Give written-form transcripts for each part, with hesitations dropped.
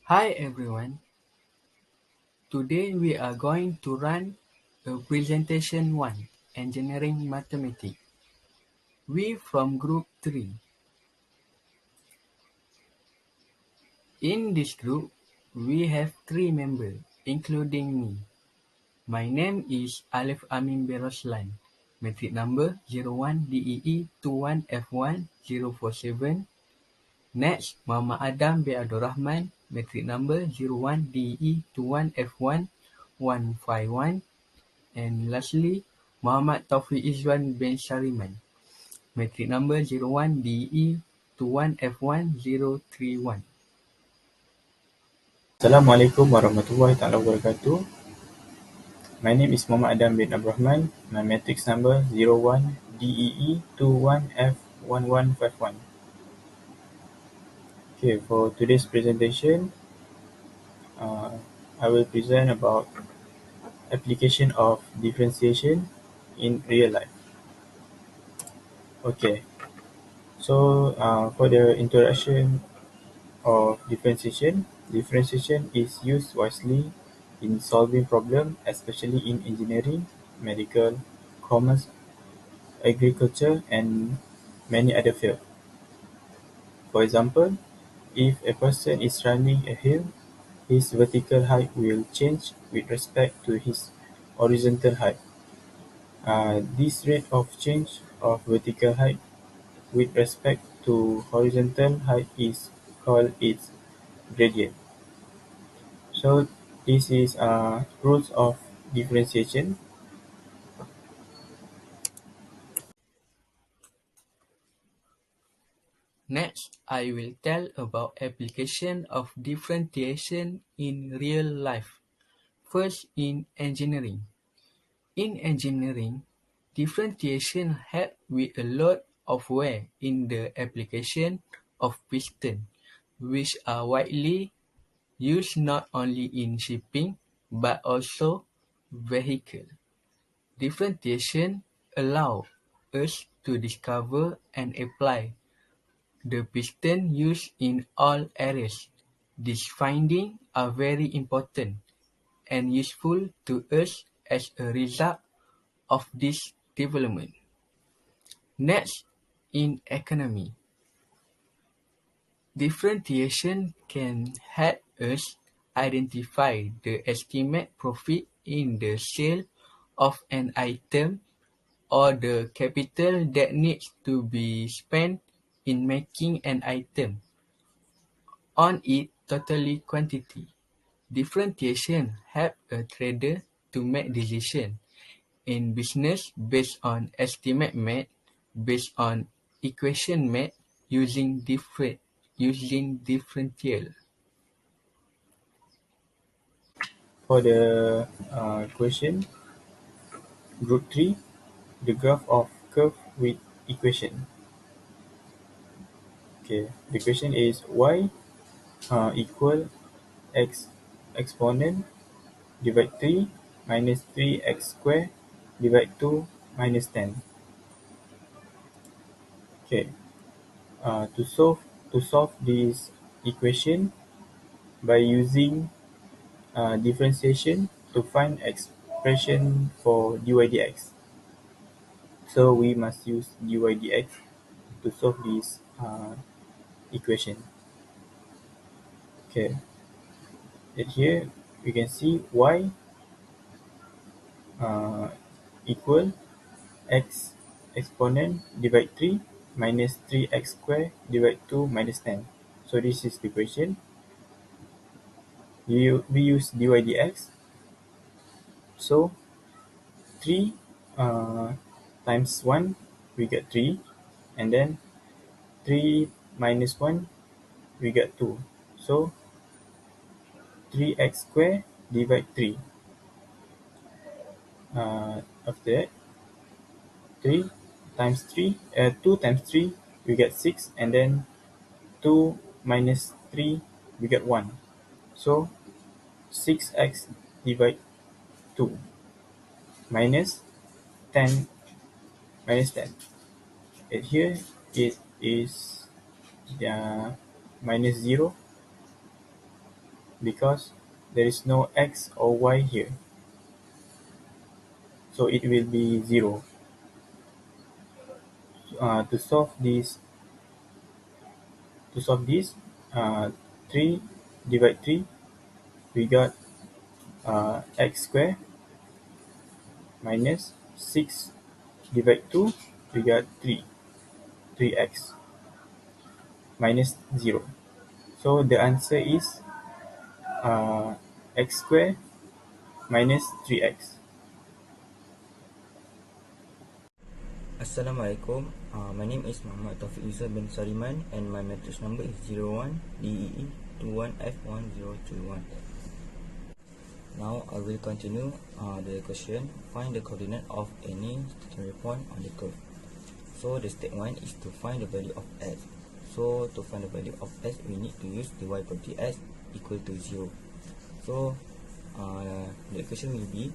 Hi everyone, today we are going to run a presentation 1, Engineering Mathematics. We from group 3. In this group, we have 3 members, including me. My name is Alif Amin Roslan. Metric number 01DEE21F1047. Next, Muhammad Adam bin Abdul Rahman. Metric number 01DE21F1151. And lastly, Muhammad Taufiq Izwan bin Sariman. Metric number 01DE21F1031. Assalamualaikum warahmatullahi taala wabarakatuh. My name is Muhammad Adam bin Abdul Rahman. My matrix number 01DEE21F1151. Okay, for today's presentation, I will present about application of differentiation in real life. Okay, so for the introduction of differentiation is used wisely in solving problems, especially in engineering, medical, commerce, agriculture, and many other fields. For example, if a person is running a hill, his vertical height will change with respect to his horizontal height. This rate of change of vertical height with respect to horizontal height is called its gradient. So this is rules of differentiation. Next, I will tell about application of differentiation in real life. First, in engineering. In engineering, differentiation helps with a lot of wear in the application of piston, which are widely used not only in shipping but also vehicle. Differentiation allows us to discover and apply the piston used in all areas. These findings are very important and useful to us as a result of this development. Next, in economy, differentiation can help us identify the estimate profit in the sale of an item or the capital that needs to be spent in making an item on its total quantity. Differentiation helps a trader to make decisions in business based on estimate made based on equation made using differential. For the question, group 3, the graph of curve with equation. Okay, the question is y equal x exponent divide 3 minus 3x square divide 2 minus 10. Okay, to solve this equation by using differentiation to find expression for dy dx. So we must use dy dx to solve this equation. Okay, and here we can see y equal x exponent divide 3 minus 3x square divide 2 minus 10. So this is the equation. We use dy dx. So 3 times 1 we get 3, and then 3 minus 1 we get 2. So 3x square divide 3. After that 3 times 3, 2 times 3 we get 6, and then 2 minus 3 we get 1. So 6x divide 2 minus 10 minus 10. And here it is minus 0. because there is no x or y here, so it will be 0. To solve this, uh, 3 divide 3, we got x square minus 6 divide 2, we got 3x minus 0. So the answer is x square minus 3x. Assalamualaikum. My name is Muhammad Taufiq bin Sariman, and my matrix number is 01DEE21F1031. Now I will continue the question. Find the coordinate of any stationary point on the curve. So the step 1 is to find the value of s. So to find the value of s, we need to use the y property s equal to 0. So the equation will be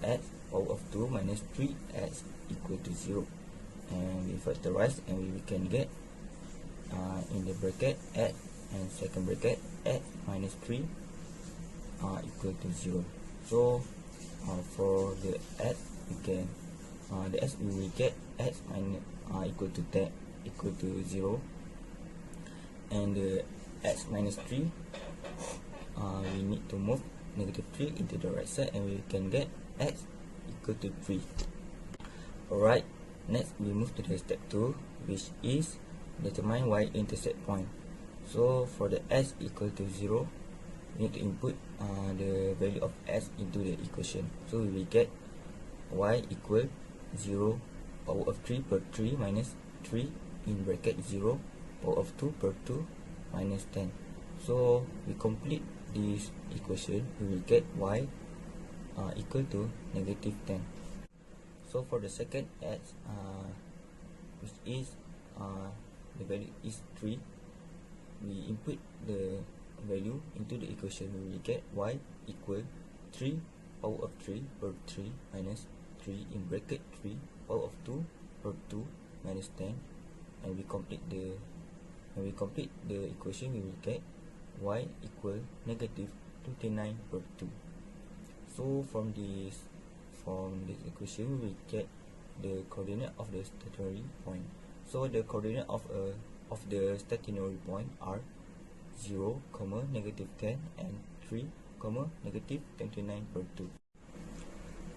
x power of 2 minus 3x equal to 0, and we factorize and we can get in the bracket x and second bracket x minus 3 equal to 0. So for the x, we can the x, we will get x minus equal to 10 equal to 0, and the x minus 3, we need to move negative 3 into the right side, and we can get x equal to 3. Alright, next we move to the step 2, which is determine y-intercept point. So for the s equal to 0, we need to input the value of s into the equation. So we will get y equal 0 power of 3 per 3 minus 3 in bracket 0 power of 2 per 2 minus 10. So we complete this equation, we will get y equal to negative 10. So for the second x, which is the value is 3, we input the value into the equation, we will get y equal 3 power of 3 per 3 minus 3 in bracket 3 power of 2 per 2 minus 10, and we complete the equation, we will get y equal negative 29 per 2. So from this equation, we will get the coordinate of the stationary point. So the coordinate of the stationary point are 0, negative 10 and 3, negative 29 per 2.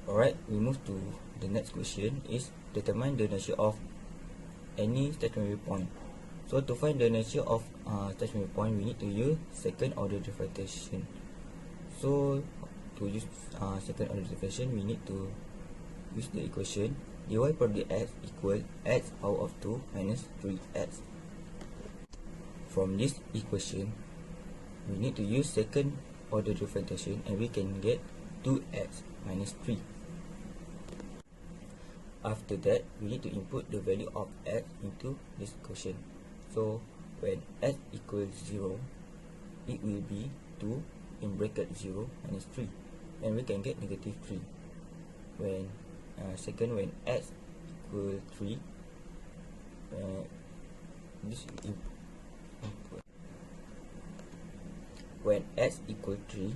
Alright, we move to the next question, is determine the nature of any stationary point. So to find the nature of stationary point, we need to use second order differentiation. So to use second order differentiation, we need to use the equation dy per dx equal x power of 2 minus 3x. From this equation, we need to use second order differentiation, and we can get 2x minus 3. After that, we need to input the value of x into this equation. So when x equals 0, it will be 2 in bracket 0 minus 3, and we can get negative 3. When when x equals 3, when x equals 3,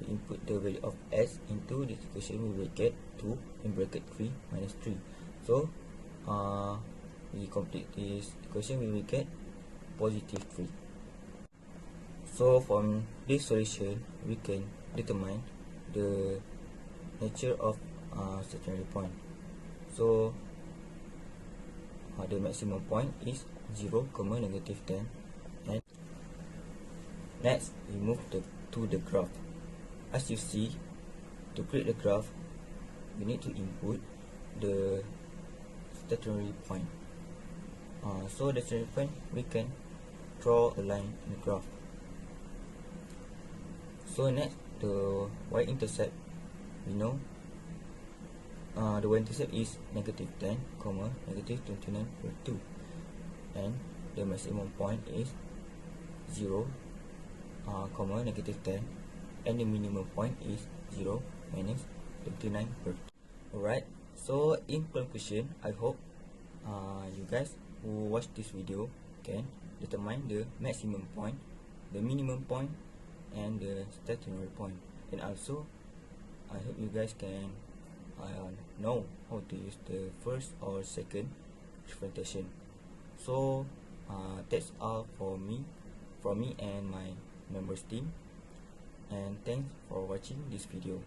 we input the value of s into this equation, we will get 2 in bracket 3 minus 3. So we complete this equation, we will get positive 3. So from this solution, we can determine the nature of stationary point. So the maximum point is 0, negative 10. And next, we move to the graph. As you see, to create the graph, we need to input the stationary point. So the stationary point, we can draw a line in the graph. So next, the y-intercept, we know the y-intercept is negative 10, negative 29 per 2, and the maximum point is 0, negative 10, and the minimum point is 0 minus 29 per 2. Alright, so in conclusion, I hope you guys who watch this video can determine the maximum point, the minimum point, and the stationary point. And also I hope you guys can know how to use the first or second differentiation. So that's all from me and my members team, and thanks for watching this video.